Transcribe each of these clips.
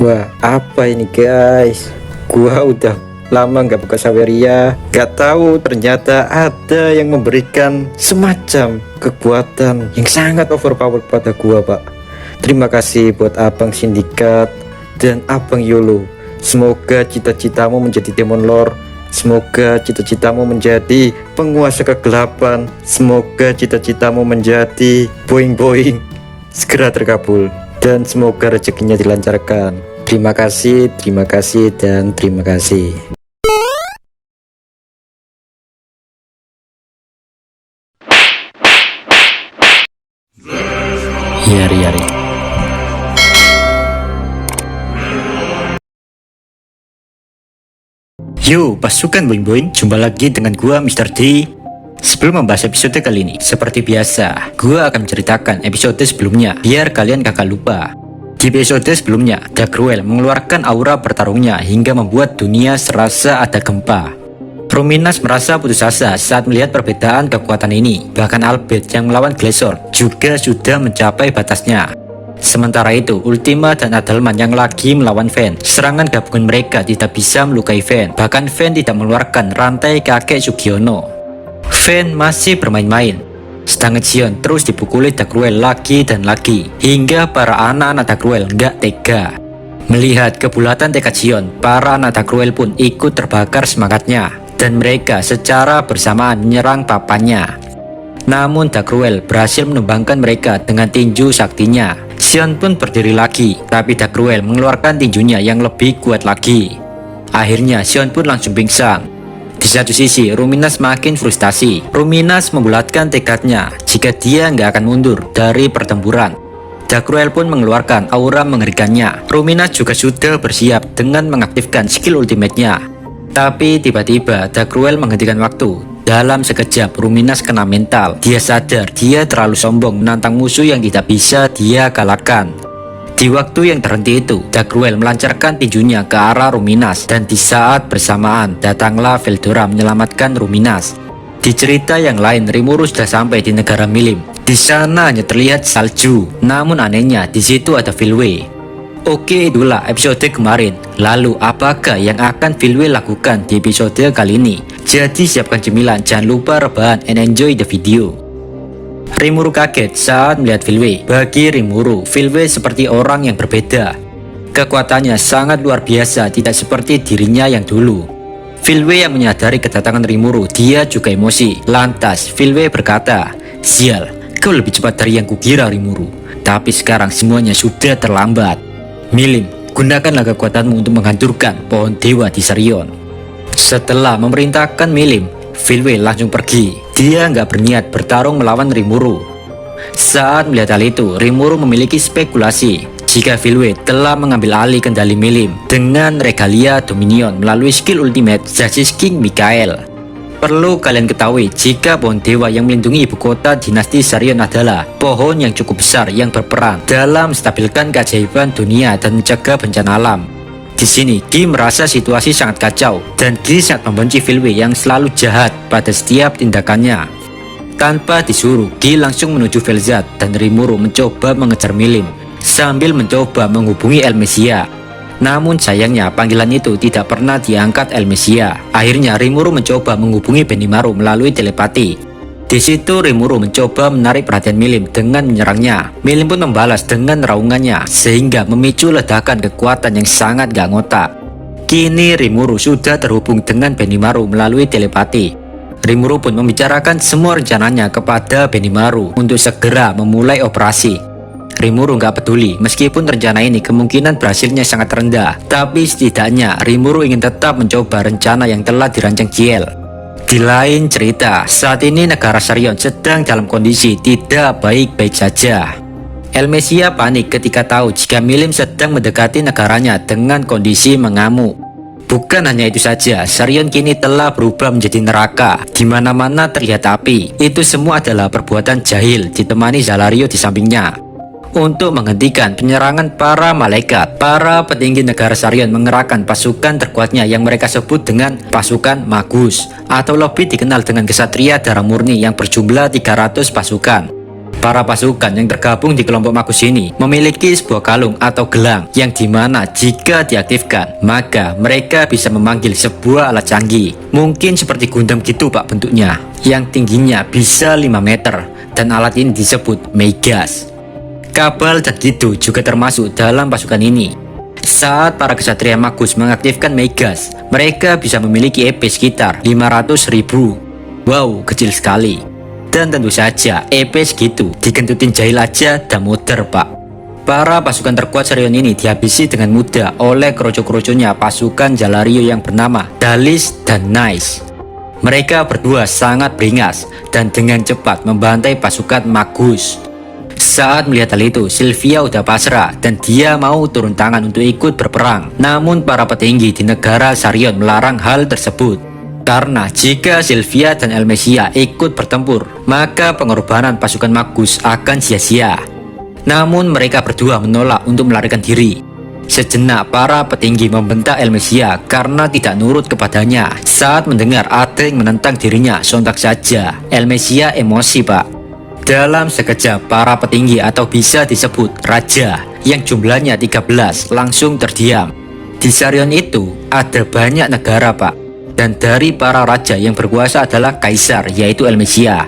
Wah, apa ini guys? Gua udah lama nggak buka Saweria, nggak tahu ternyata ada yang memberikan semacam kekuatan yang sangat overpower pada gua, Pak. Terima kasih buat Abang Sindikat dan Abang Yolo. Semoga cita-citamu menjadi Demon Lord. Semoga cita-citamu menjadi penguasa kegelapan. Semoga cita-citamu menjadi boing-boing segera terkabul. Dan semoga rezekinya dilancarkan. Terima kasih, dan terima kasih. Yari. Yo, pasukan boing-boing, jumpa lagi dengan gua Mr. D. Sebelum membahas episode kali ini, seperti biasa, gua akan menceritakan episode sebelumnya, biar kalian kakak lupa. Di episode sebelumnya, Darkruel mengeluarkan aura bertarungnya hingga membuat dunia serasa ada gempa. Ruminas merasa putus asa saat melihat perbedaan kekuatan ini. Bahkan Albert yang melawan Glazor juga sudah mencapai batasnya. Sementara itu, Ultima dan Adalman yang lagi melawan Fen. Serangan gabungan mereka tidak bisa melukai Fen. Bahkan Fen tidak mengeluarkan rantai kakek Sugiono. Fen masih bermain-main, sedangkan Xion terus dipukuli Darkruel lagi dan lagi, hingga para anak-anak Darkruel nggak tega. Melihat kebulatan tekad Xion, para anak Darkruel pun ikut terbakar semangatnya, dan mereka secara bersamaan menyerang papanya. Namun Darkruel berhasil menumbangkan mereka dengan tinju saktinya. Xion pun berdiri lagi, tapi Darkruel mengeluarkan tinjunya yang lebih kuat lagi. Akhirnya Xion pun langsung pingsan. Di satu sisi, Ruminas makin frustasi. Ruminas membulatkan tekadnya jika dia nggak akan mundur dari pertempuran. Darkruel pun mengeluarkan aura mengerikannya. Ruminas juga sudah bersiap dengan mengaktifkan skill ultimate-nya. Tapi tiba-tiba Darkruel menghentikan waktu. Dalam sekejap, Ruminas kena mental. Dia sadar dia terlalu sombong menantang musuh yang tidak bisa dia kalahkan. Di waktu yang terhenti itu, Darkruel melancarkan tinjunya ke arah Ruminas, dan di saat bersamaan datanglah Veldora menyelamatkan Ruminas. Di cerita yang lain, Rimuru sudah sampai di negara Milim. Di sana hanya terlihat salju, namun anehnya di situ ada Filwe. Oke, itulah episode kemarin. Lalu apakah yang akan Filwe lakukan di episode kali ini? Jadi siapkan cemilan, jangan lupa rebahan and enjoy the video. Rimuru kaget saat melihat Filwe. Bagi Rimuru, Filwe seperti orang yang berbeda. Kekuatannya sangat luar biasa, tidak seperti dirinya yang dulu. Filwe yang menyadari kedatangan Rimuru, dia juga emosi. Lantas Filwe berkata, "Sial, kau lebih cepat dari yang kukira Rimuru. Tapi sekarang semuanya sudah terlambat. Milim, gunakanlah kekuatanmu untuk menghancurkan pohon dewa di Sarion." Setelah memerintahkan Milim, Filwe langsung pergi. Dia nggak berniat bertarung melawan Rimuru. Saat melihat hal itu, Rimuru memiliki spekulasi jika Filwe telah mengambil alih kendali Milim dengan regalia Dominion melalui skill ultimate Justice King Mikael. Perlu kalian ketahui jika pohon dewa yang melindungi ibu kota dinasti Sarion adalah pohon yang cukup besar yang berperan dalam menstabilkan keajaiban dunia dan mencegah bencana alam. Di sini, Guy merasa situasi sangat kacau, dan Guy sangat membenci Filwe yang selalu jahat pada setiap tindakannya. Tanpa disuruh, Guy langsung menuju Velzat, dan Rimuru mencoba mengejar Milim sambil mencoba menghubungi Elmesia. Namun sayangnya panggilan itu tidak pernah diangkat Elmesia. Akhirnya Rimuru mencoba menghubungi Benimaru melalui telepati. Di situ Rimuru mencoba menarik perhatian Milim dengan menyerangnya. Milim pun membalas dengan raungannya sehingga memicu ledakan kekuatan yang sangat gak ngotak. Kini Rimuru sudah terhubung dengan Benimaru melalui telepati. Rimuru pun membicarakan semua rencananya kepada Benimaru untuk segera memulai operasi. Rimuru gak peduli meskipun rencana ini kemungkinan berhasilnya sangat rendah. Tapi setidaknya Rimuru ingin tetap mencoba rencana yang telah dirancang Ciel. Di lain cerita, saat ini negara Sarion sedang dalam kondisi tidak baik-baik saja. Elmesia panik ketika tahu jika Milim sedang mendekati negaranya dengan kondisi mengamuk. Bukan hanya itu saja, Sarion kini telah berubah menjadi neraka. Di mana-mana terlihat api. Itu semua adalah perbuatan jahil ditemani Zalario di sampingnya. Untuk menghentikan penyerangan para malaikat, para petinggi negara Sarion mengerahkan pasukan terkuatnya yang mereka sebut dengan pasukan Magus, atau lebih dikenal dengan Kesatria Darah Murni yang berjumlah 300 pasukan. Para pasukan yang tergabung di kelompok magus ini memiliki sebuah kalung atau gelang yang dimana jika diaktifkan, maka mereka bisa memanggil sebuah alat canggih. Mungkin seperti Gundam gitu pak bentuknya, yang tingginya bisa 5 meter, dan alat ini disebut Megas. Kabal dan Gitu juga termasuk dalam pasukan ini. Saat para kesatria magus mengaktifkan Megas, mereka bisa memiliki EP sekitar 500.000. Wow, kecil sekali. Dan tentu saja EP segitu dikentutin jahil aja dan muter pak. Para pasukan terkuat Sarion ini dihabisi dengan mudah oleh kroco-kroconya pasukan Jalario yang bernama Dalis dan Nice. Mereka berdua sangat beringas dan dengan cepat membantai pasukan magus. Saat melihat hal itu, Sylvia udah pasrah dan dia mau turun tangan untuk ikut berperang. Namun para petinggi di negara Sarion melarang hal tersebut. Karena jika Sylvia dan Elmesia ikut bertempur, maka pengorbanan pasukan magus akan sia-sia. Namun mereka berdua menolak untuk melarikan diri. Sejenak para petinggi membentak Elmesia karena tidak nurut kepadanya. Saat mendengar ada yang menentang dirinya, sontak saja Elmesia emosi pak. Dalam sekejap para petinggi atau bisa disebut raja yang jumlahnya 13 langsung terdiam. Di Sarion itu ada banyak negara pak. Dan dari para raja yang berkuasa adalah kaisar, yaitu Elmesia.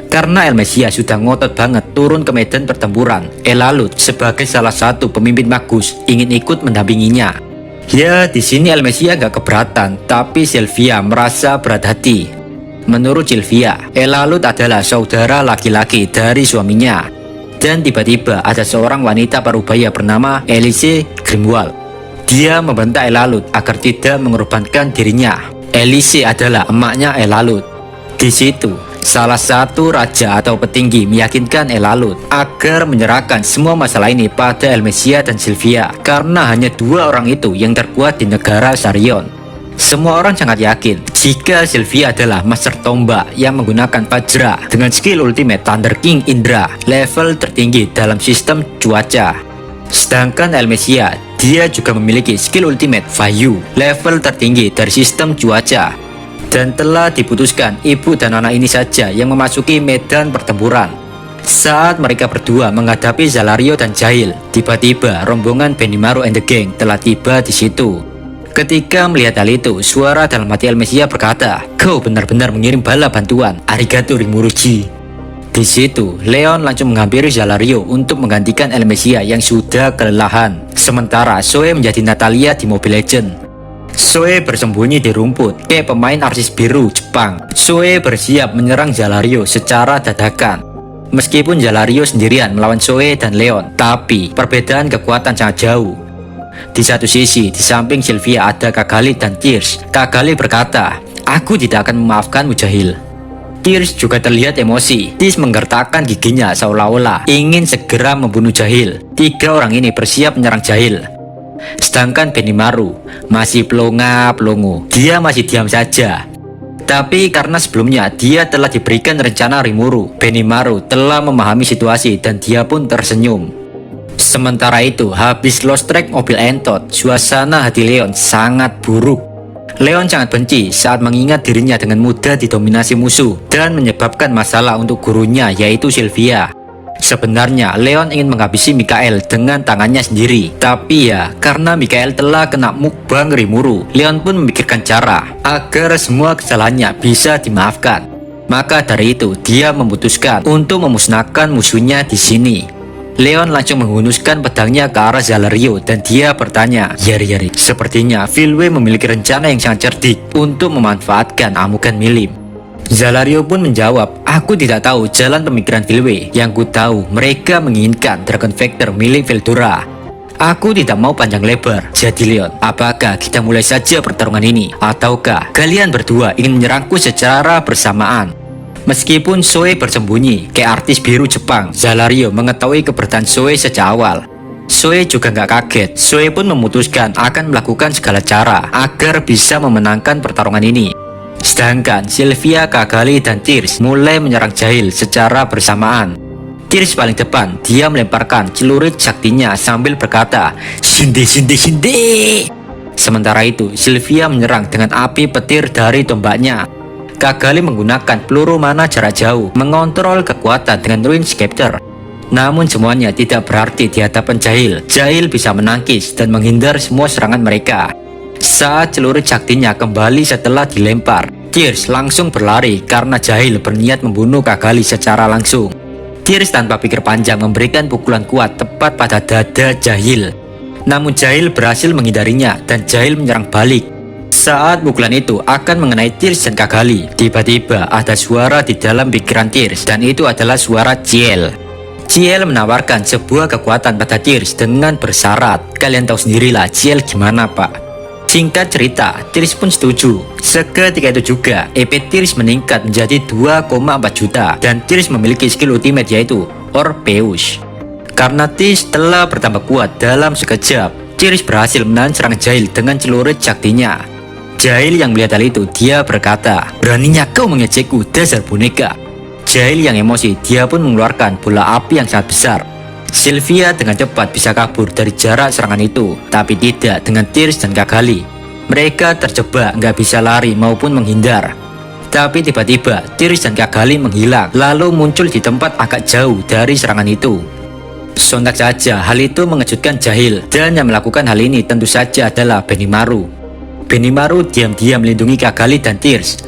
Karena Elmesia sudah ngotot banget turun ke medan pertempuran, Elalut sebagai salah satu pemimpin magus ingin ikut mendampinginya. Ya, di sini Elmesia gak keberatan, tapi Sylvia merasa berat hati. Menurut Sylvia, Elalut adalah saudara laki-laki dari suaminya. Dan tiba-tiba ada seorang wanita parubaya bernama Elise Grimwald. Dia membentak Elalut agar tidak mengorbankan dirinya. Elise adalah emaknya Elalut. Di situ, salah satu raja atau petinggi meyakinkan Elalut agar menyerahkan semua masalah ini pada Elmesia dan Sylvia karena hanya dua orang itu yang terkuat di negara Sarion. Semua orang sangat yakin jika Sylvia adalah master tombak yang menggunakan Vajra dengan skill ultimate Thunder King Indra, level tertinggi dalam sistem cuaca. Sedangkan Elmesia, dia juga memiliki skill ultimate Vayu, level tertinggi dari sistem cuaca. Dan telah diputuskan ibu dan anak ini saja yang memasuki medan pertempuran. Saat mereka berdua menghadapi Zalario dan Jahil, tiba-tiba rombongan Benimaru and the Gang telah tiba di situ. Ketika melihat hal itu, suara dalam hati Elmesia berkata, "Kau benar-benar mengirim bala bantuan, arigato Rimuruji." Di situ, Leon langsung menghampiri Zalario untuk menggantikan Elmesia yang sudah kelelahan. Sementara Zoe menjadi Natalia di Mobile Legends. Zoe bersembunyi di rumput kayak pemain artis biru Jepang. Zoe bersiap menyerang Zalario secara dadakan. Meskipun Zalario sendirian melawan Zoe dan Leon, tapi perbedaan kekuatan sangat jauh. Di satu sisi, di samping Sylvia ada Kagali dan Tears. Kagali berkata, "Aku tidak akan memaafkanmu Jahil." Tears juga terlihat emosi. Tears menggertakkan giginya seolah-olah ingin segera membunuh Jahil. Tiga orang ini bersiap menyerang Jahil. Sedangkan Benimaru masih pelongo. Dia masih diam saja. Tapi karena sebelumnya dia telah diberikan rencana Rimuru, Benimaru telah memahami situasi dan dia pun tersenyum. Sementara itu, habis lost track mobil entot, suasana hati Leon sangat buruk. Leon sangat benci saat mengingat dirinya dengan mudah didominasi musuh dan menyebabkan masalah untuk gurunya yaitu Sylvia. Sebenarnya Leon ingin menghabisi Mikael dengan tangannya sendiri, tapi ya karena Mikael telah kena mukbang Rimuru, Leon pun memikirkan cara agar semua kesalahannya bisa dimaafkan. Maka dari itu dia memutuskan untuk memusnahkan musuhnya di sini. Leon langsung menghunuskan pedangnya ke arah Zalario dan dia bertanya, "Yari, sepertinya Filwe memiliki rencana yang sangat cerdik untuk memanfaatkan amukan milim." Zalario pun menjawab, "Aku tidak tahu jalan pemikiran Filwe. Yang ku tahu mereka menginginkan Dragon Factor milik Veldora. Aku tidak mau panjang lebar. Jadi Leon, apakah kita mulai saja pertarungan ini? Ataukah kalian berdua ingin menyerangku secara bersamaan?" Meskipun Zoe bersembunyi kayak artis biru Jepang, Zalario mengetahui keberadaan Zoe sejak awal. Zoe juga nggak kaget. Zoe pun memutuskan akan melakukan segala cara agar bisa memenangkan pertarungan ini. Sedangkan Sylvia, Kagali, dan Tears mulai menyerang Jahil secara bersamaan. Tears paling depan, dia melemparkan celurit saktinya sambil berkata, "Shinde." Sementara itu, Sylvia menyerang dengan api petir dari tombaknya. Kagali menggunakan peluru mana jarak jauh mengontrol kekuatan dengan Ruin Scepter. Namun semuanya tidak berarti di hadapan Jahil. Jahil bisa menangkis dan menghindar semua serangan mereka. Saat celurit saktinya kembali setelah dilempar, Tears langsung berlari karena Jahil berniat membunuh Kagali secara langsung. Tears tanpa pikir panjang memberikan pukulan kuat tepat pada dada Jahil. Namun Jahil berhasil menghindarinya dan Jahil menyerang balik. Saat pukulan itu akan mengenai Tears dan Kagali, tiba-tiba ada suara di dalam pikiran Tears dan itu adalah suara Ciel. Ciel menawarkan sebuah kekuatan pada Tears dengan bersyarat. Kalian tahu sendirilah Ciel gimana pak. Singkat cerita, Tears pun setuju. Seketika itu juga, EP Tears meningkat menjadi 2,4 juta dan Tears memiliki skill ultimate yaitu Orpheus. Karena Tears telah bertambah kuat dalam sekejap, Tears berhasil menahan serangan Jahil dengan celurit saktinya. Jahil yang melihat hal itu, dia berkata, "Beraninya kau mengejekku, dasar boneka." Jahil yang emosi, dia pun mengeluarkan bola api yang sangat besar. Sylvia dengan cepat bisa kabur dari jarak serangan itu, tapi tidak dengan Tears dan Kagali. Mereka terjebak, nggak bisa lari maupun menghindar. Tapi tiba-tiba Tears dan Kagali menghilang, lalu muncul di tempat agak jauh dari serangan itu. Sontak saja hal itu mengejutkan Jahil, dan yang melakukan hal ini tentu saja adalah Benimaru. Benimaru diam-diam melindungi Kagali dan Tears.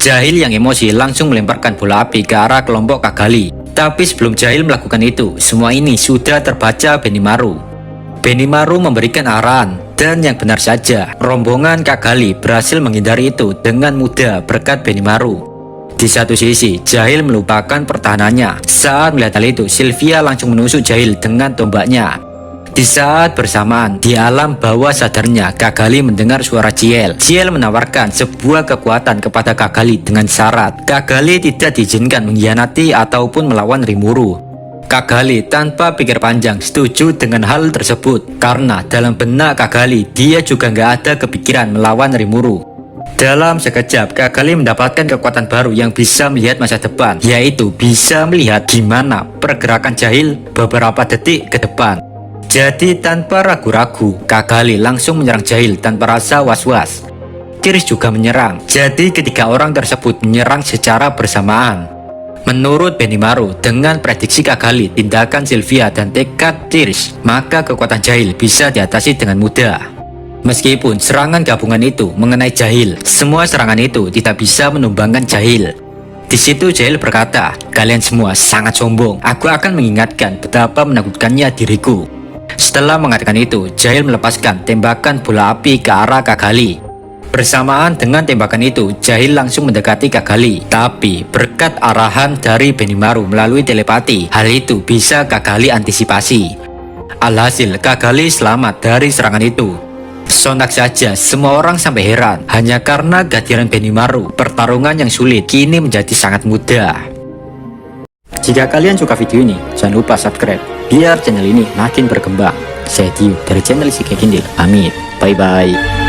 Jahil yang emosi langsung melemparkan bola api ke arah kelompok Kagali. Tapi sebelum Jahil melakukan itu, semua ini sudah terbaca Benimaru. Benimaru memberikan arahan, dan yang benar saja, rombongan Kagali berhasil menghindari itu dengan mudah berkat Benimaru. Di satu sisi, Jahil melupakan pertahanannya. Saat melihat hal itu, Sylvia langsung menusuk Jahil dengan tombaknya. Di saat bersamaan, di alam bawah sadarnya, Kagali mendengar suara Ciel. Ciel menawarkan sebuah kekuatan kepada Kagali dengan syarat Kagali tidak diizinkan mengkhianati ataupun melawan Rimuru. Kagali tanpa pikir panjang setuju dengan hal tersebut karena dalam benak Kagali dia juga nggak ada kepikiran melawan Rimuru. Dalam sekejap, Kagali mendapatkan kekuatan baru yang bisa melihat masa depan, yaitu bisa melihat gimana pergerakan Jahil beberapa detik ke depan. Jadi tanpa ragu-ragu, Kagali langsung menyerang Jahil tanpa rasa was-was. Tears juga menyerang, jadi ketiga orang tersebut menyerang secara bersamaan. Menurut Benimaru, dengan prediksi Kagali, tindakan Sylvia dan tekad Tears, maka kekuatan Jahil bisa diatasi dengan mudah. Meskipun serangan gabungan itu mengenai Jahil, semua serangan itu tidak bisa menumbangkan Jahil. Di situ Jahil berkata, "Kalian semua sangat sombong, aku akan mengingatkan betapa menakutkannya diriku." Setelah mengatakan itu, Jahil melepaskan tembakan bola api ke arah Kagali. Bersamaan dengan tembakan itu, Jahil langsung mendekati Kagali. Tapi berkat arahan dari Benimaru melalui telepati, hal itu bisa Kagali antisipasi. Alhasil, Kagali selamat dari serangan itu. Sontak saja, semua orang sampai heran. Hanya karena kehadiran Benimaru, pertarungan yang sulit kini menjadi sangat mudah. Jika kalian suka video ini, jangan lupa subscribe biar channel ini makin berkembang. Saya Dio dari channel Sike Kindle. Pamit. Bye bye.